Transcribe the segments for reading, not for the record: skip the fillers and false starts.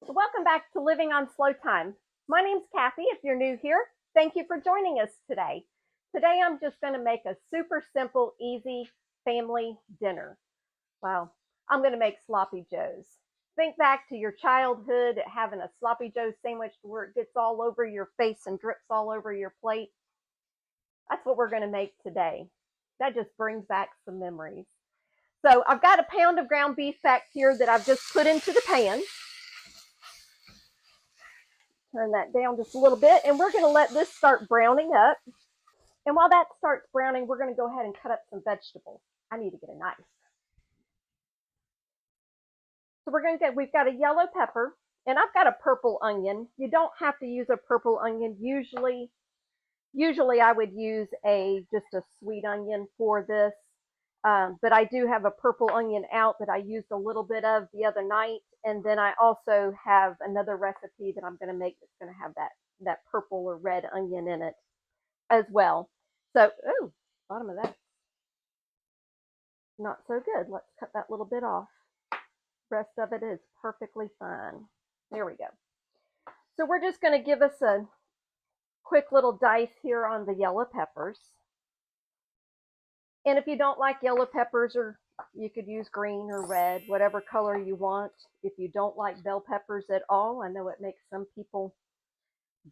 Welcome back to Living on Slow Time. My name's Kathy. If you're new here, thank you for joining us today. Today I'm just going to make a super simple, easy family dinner. Well, I'm going to make sloppy joes. Think back to your childhood having a sloppy joe sandwich where it gets all over your face and drips all over your plate. That's what we're going to make today. That just brings back some memories. So I've got a pound of ground beef back here that I've just put into the pan. Turn that down just a little bit, and we're going to let this start browning up. And while that starts browning, we're going to go ahead and cut up some vegetables. I need to get a knife. So we've got a yellow pepper, and I've got a purple onion. You don't have to use a purple onion. Usually I would use just a sweet onion for this. But I do have a purple onion out that I used a little bit of the other night. And then I also have another recipe that I'm going to make that's going to have that purple or red onion in it as well. So, oh, bottom of that, not so good. Let's cut that little bit off. The rest of it is perfectly fine. There we go. So we're just going to give us a quick little dice here on the yellow peppers. And if you don't like yellow peppers, or you could use green or red, whatever color you want. If you don't like bell peppers at all, I know it makes some people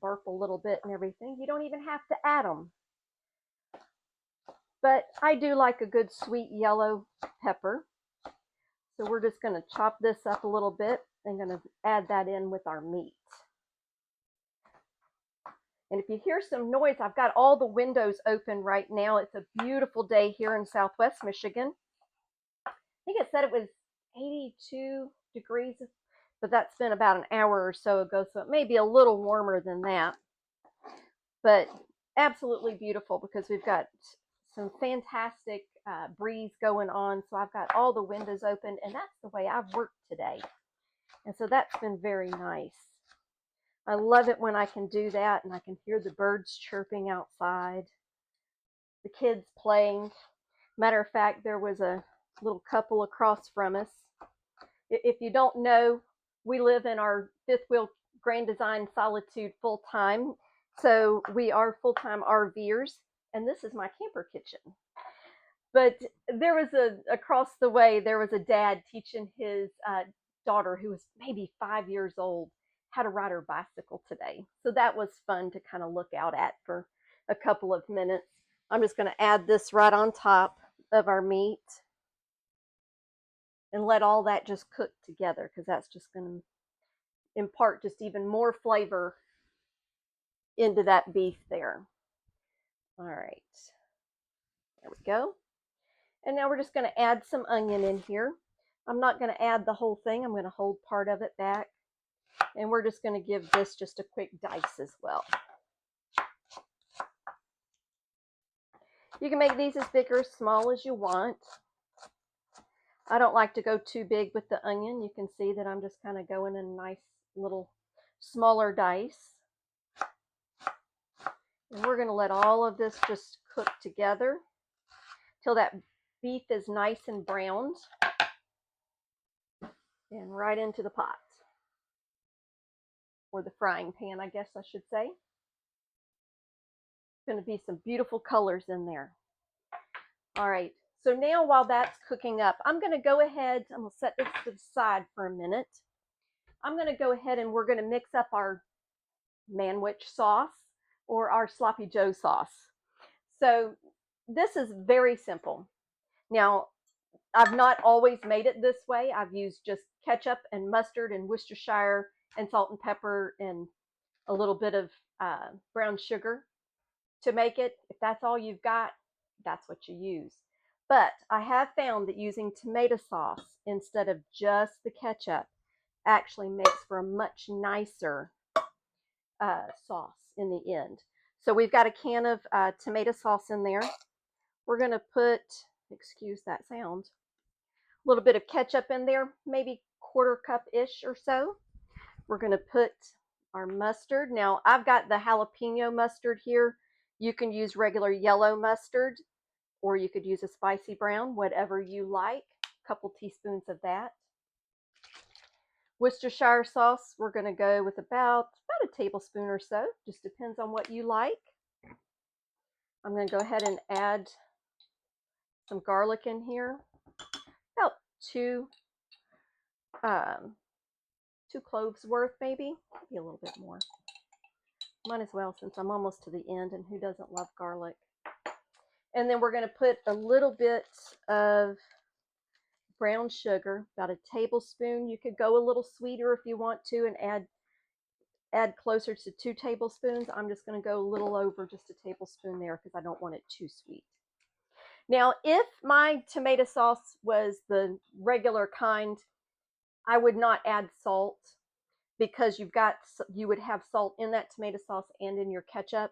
burp a little bit and everything. You don't even have to add them. But I do like a good sweet yellow pepper. So we're just going to chop this up a little bit and going to add that in with our meat. And if you hear some noise, I've got all the windows open right now. It's a beautiful day here in Southwest Michigan. I think it said it was 82 degrees, but that's been about an hour or so ago, so it may be a little warmer than that. But absolutely beautiful because we've got some fantastic breeze going on. So I've got all the windows open, and that's the way I've worked today. And so that's been very nice. I love it when I can do that and I can hear the birds chirping outside, the kids playing. Matter of fact, there was a little couple across from us. If you don't know, we live in our fifth wheel Grand Design Solitude full time. So we are full time RVers, and this is my camper kitchen. But across the way, there was a dad teaching his daughter, who was maybe 5 years old, how to ride her bicycle today. So that was fun to kind of look out at for a couple of minutes. I'm just going to add this right on top of our meat and let all that just cook together, because that's just going to impart just even more flavor into that beef there. All right, there we go. And now we're just going to add some onion in here. I'm not going to add the whole thing. I'm going to hold part of it back. And we're just going to give this just a quick dice as well. You can make these as big or as small as you want. I don't like to go too big with the onion. You can see that I'm just kind of going in nice little smaller dice. And we're going to let all of this just cook together till that beef is nice and browned. And right into the pot. Or the frying pan, I guess I should say. Going to be some beautiful colors in there. All right, so now while that's cooking up, I'm going to go ahead, I'm going to set this to the side for a minute. I'm going to go ahead and we're going to mix up our manwich sauce or our sloppy joe sauce. So this is very simple. Now, I've not always made it this way. I've used just ketchup and mustard and Worcestershire and salt and pepper and a little bit of brown sugar to make it. If that's all you've got, that's what you use. But I have found that using tomato sauce instead of just the ketchup actually makes for a much nicer sauce in the end. So we've got a can of tomato sauce in there. We're going to put, excuse that sound, a little bit of ketchup in there, maybe quarter cup-ish or so. We're going to put our mustard. Now, I've got the jalapeno mustard here. You can use regular yellow mustard, or you could use a spicy brown, whatever you like. A couple teaspoons of that. Worcestershire sauce, we're going to go with about a tablespoon or so. Just depends on what you like. I'm going to go ahead and add some garlic in here. About two cloves worth, maybe a little bit more. Might as well, since I'm almost to the end, and who doesn't love garlic? And then we're going to put a little bit of brown sugar, about a tablespoon. You could go a little sweeter if you want to and add closer to 2 tablespoons. I'm just going to go a little over just a tablespoon there because I don't want it too sweet. Now, if my tomato sauce was the regular kind, I would not add salt because you would have salt in that tomato sauce and in your ketchup.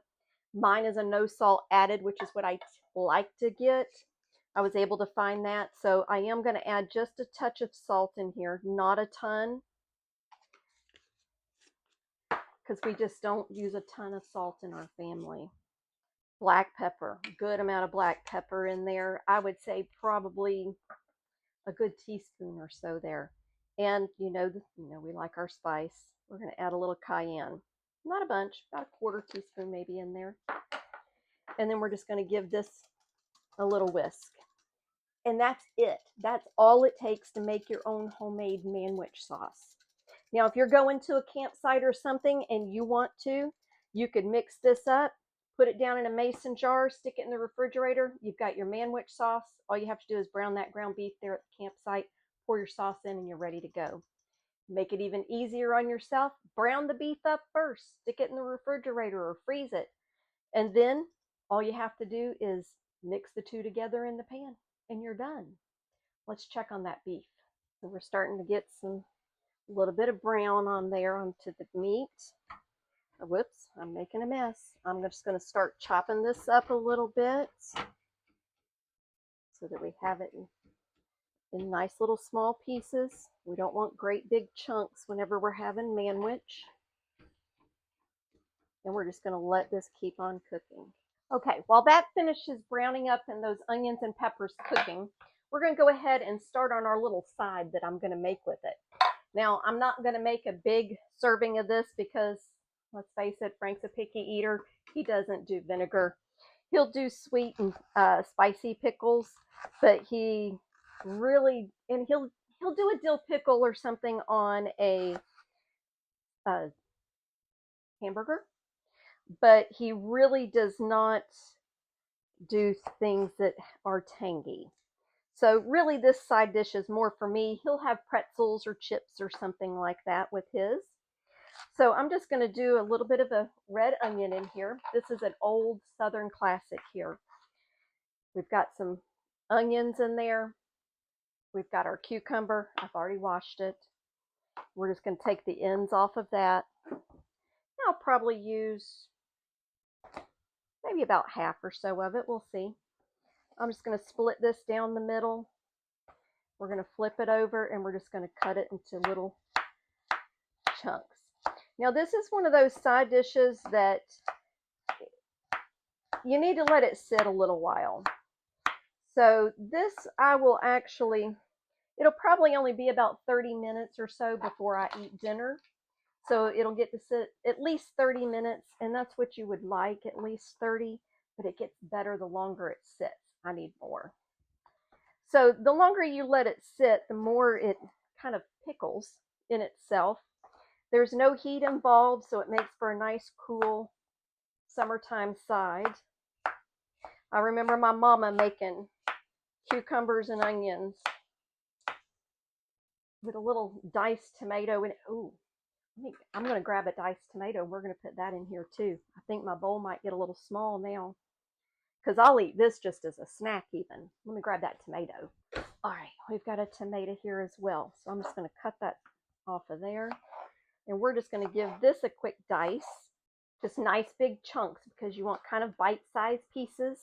Mine is a no salt added, which is what I like to get. I was able to find that. So I am going to add just a touch of salt in here, not a ton, because we just don't use a ton of salt in our family. Black pepper, good amount of black pepper in there. I would say probably a good teaspoon or so there. And we like our spice. We're going to add a little cayenne. Not a bunch, about a quarter teaspoon maybe in there. And then we're just going to give this a little whisk. And that's it. That's all it takes to make your own homemade manwich sauce. Now, if you're going to a campsite or something and you want to, you could mix this up, put it down in a mason jar, stick it in the refrigerator. You've got your manwich sauce. All you have to do is brown that ground beef there at the campsite, pour your sauce in, and you're ready to go. Make it even easier on yourself. Brown the beef up first, stick it in the refrigerator or freeze it. And then all you have to do is mix the two together in the pan and you're done. Let's check on that beef. So we're starting to get a little bit of brown on there onto the meat. Whoops, I'm making a mess. I'm just going to start chopping this up a little bit so that we have it in nice little small pieces. We don't want great big chunks whenever we're having manwich. And we're just going to let this keep on cooking. Okay, while that finishes browning up and those onions and peppers cooking, we're going to go ahead and start on our little side that I'm going to make with it. Now, I'm not going to make a big serving of this because, let's face it, Frank's a picky eater. He doesn't do vinegar. He'll do sweet and spicy pickles, but he really, and he'll do a dill pickle or something on a hamburger, but he really does not do things that are tangy. So really this side dish is more for me. He'll have pretzels or chips or something like that with his. So I'm just going to do a little bit of a red onion in here. This is an old Southern classic here. We've got some onions in there. We've got our cucumber. I've already washed it. We're just going to take the ends off of that. I'll probably use maybe about half or so of it. We'll see. I'm just going to split this down the middle. We're going to flip it over and we're just going to cut it into little chunks. Now this is one of those side dishes that you need to let it sit a little while. So this it'll probably only be about 30 minutes or so before I eat dinner. So it'll get to sit at least 30 minutes, and that's what you would like, at least 30, but it gets better the longer it sits. I need more. So the longer you let it sit, the more it kind of pickles in itself. There's no heat involved, so it makes for a nice, cool summertime side. I remember my mama making cucumbers and onions with a little diced tomato in it. Ooh, I'm going to grab a diced tomato. We're going to put that in here too. I think my bowl might get a little small now because I'll eat this just as a snack even. Let me grab that tomato. All right, we've got a tomato here as well. So I'm just going to cut that off of there. And we're just going to give this a quick dice. Just nice big chunks because you want kind of bite-sized pieces.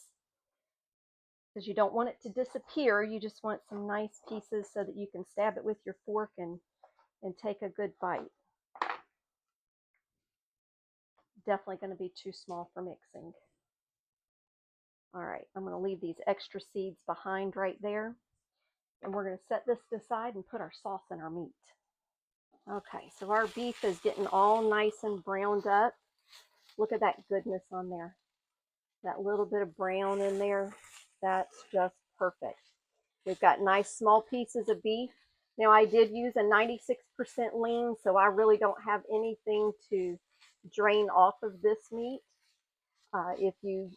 Because you don't want it to disappear. You just want some nice pieces so that you can stab it with your fork and take a good bite. Definitely going to be too small for mixing. All right, I'm going to leave these extra seeds behind right there. And we're going to set this aside and put our sauce in our meat. Okay, so our beef is getting all nice and browned up. Look at that goodness on there. That little bit of brown in there. That's just perfect. We've got nice small pieces of beef. Now I did use a 96% lean, so I really don't have anything to drain off of this meat. If you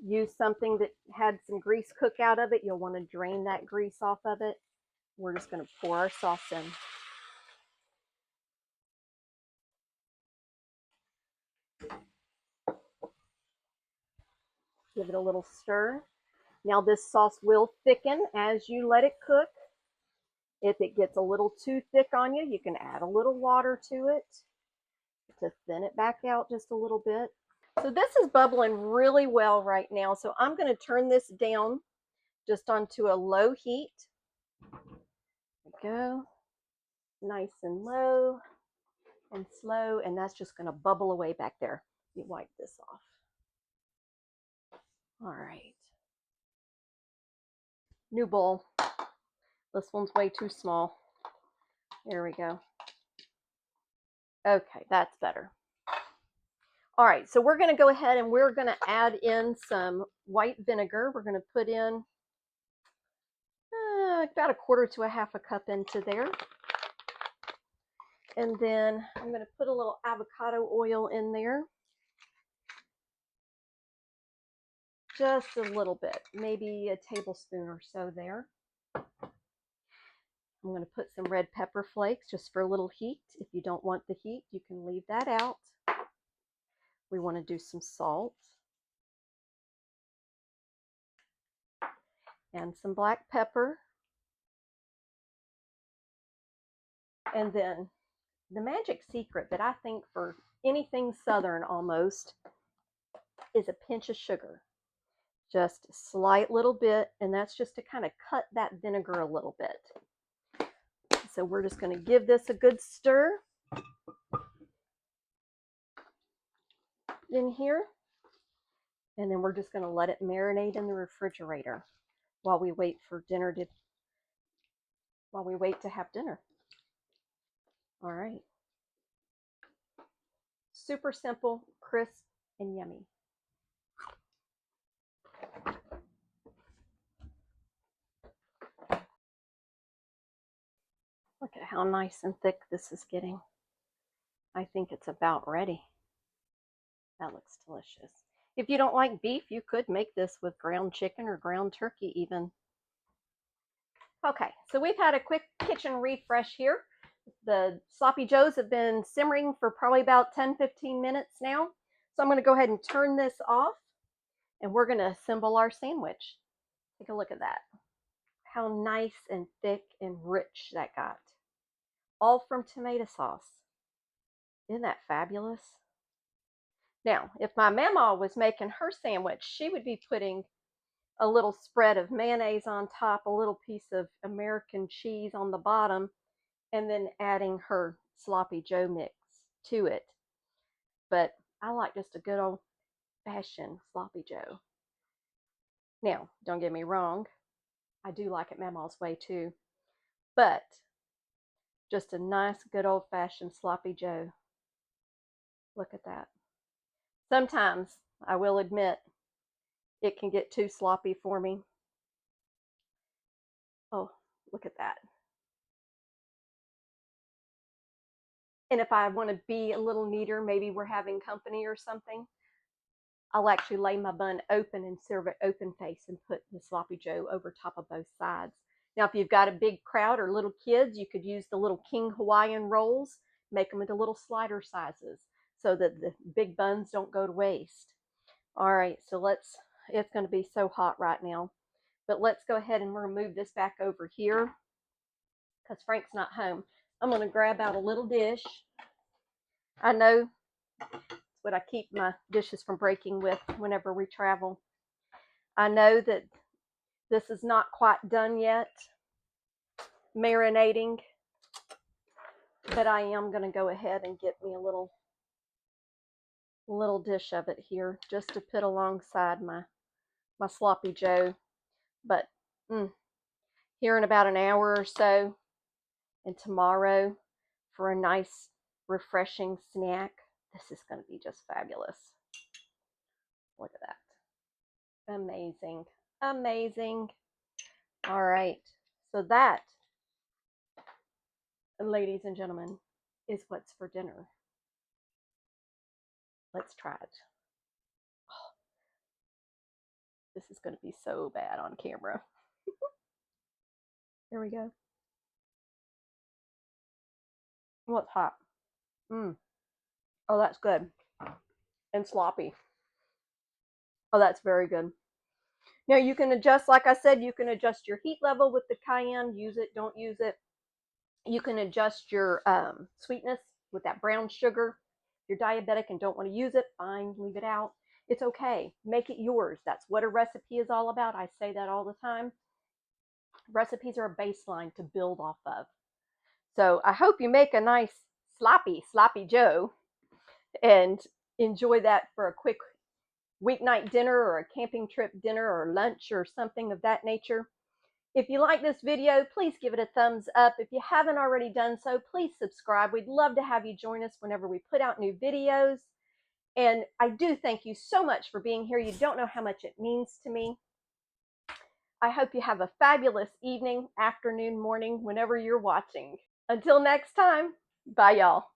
use something that had some grease cook out of it, you'll want to drain that grease off of it. We're just going to pour our sauce in. Give it a little stir. Now this sauce will thicken as you let it cook. If it gets a little too thick on you, you can add a little water to it to thin it back out just a little bit. So this is bubbling really well right now. So I'm going to turn this down just onto a low heat. There we go. Nice and low and slow. And that's just going to bubble away back there. You wipe this off. All right. New bowl. This one's way too small. There we go. Okay, that's better. All right, so we're going to go ahead and we're going to add in some white vinegar. We're going to put in about a quarter to a half a cup into there. And then I'm going to put a little avocado oil in there. Just a little bit, maybe a tablespoon or so there. I'm going to put some red pepper flakes just for a little heat. If you don't want the heat, you can leave that out. We want to do some salt and some black pepper. And then the magic secret that I think for anything Southern almost is a pinch of sugar. Just a slight little bit, and that's just to kind of cut that vinegar a little bit. So we're just going to give this a good stir in here, and then we're just going to let it marinate in the refrigerator while we wait for dinner to have dinner. All right. Super simple, crisp, and yummy. Look at how nice and thick this is getting. I think it's about ready. That looks delicious. If you don't like beef, you could make this with ground chicken or ground turkey even. Okay, so we've had a quick kitchen refresh here. The sloppy joes have been simmering for probably about 10-15 minutes now. So I'm going to go ahead and turn this off, and we're going to assemble our sandwich. Take a look at that. How nice and thick and rich that got. All from tomato sauce. Isn't that fabulous? Now, if my mama was making her sandwich, she would be putting a little spread of mayonnaise on top, a little piece of American cheese on the bottom, and then adding her sloppy joe mix to it. But I like just a good old fashioned sloppy joe. Now, don't get me wrong, I do like it Mama's way too, but just a nice good old fashioned sloppy joe. Look at that. Sometimes, I will admit, it can get too sloppy for me. Oh, look at that. And if I want to be a little neater, maybe we're having company or something, I'll actually lay my bun open and serve it open face and put the sloppy joe over top of both sides. Now, if you've got a big crowd or little kids, you could use the little King Hawaiian rolls, make them into little slider sizes so that the big buns don't go to waste. All right, so it's going to be so hot right now, but let's go ahead and we're going to move this back over here because Frank's not home. I'm going to grab out a little dish. I know it's what I keep my dishes from breaking with whenever we travel. I know that this is not quite done yet, marinating, but I am going to go ahead and get me a little dish of it here just to put alongside my sloppy joe. But here in about an hour or so, and tomorrow for a nice, refreshing snack. This is going to be just fabulous. Look at that. Amazing. Amazing. All right. So that, ladies and gentlemen, is what's for dinner. Let's try it. Oh, this is going to be so bad on camera. Here we go. Well, it's hot. Mm. Oh, that's good. And sloppy. Oh, that's very good. Now you can adjust, like I said, you can adjust your heat level with the cayenne. Use it, don't use it. You can adjust your sweetness with that brown sugar. If you're diabetic and don't want to use it, fine, leave it out. It's okay. Make it yours. That's what a recipe is all about. I say that all the time. Recipes are a baseline to build off of. So I hope you make a nice sloppy Joe and enjoy that for a quick weeknight dinner or a camping trip dinner or lunch or something of that nature. If you like this video, please give it a thumbs up. If you haven't already done so, please subscribe. We'd love to have you join us whenever we put out new videos. And I do thank you so much for being here. You don't know how much it means to me. I hope you have a fabulous evening, afternoon, morning, whenever you're watching. Until next time, bye y'all.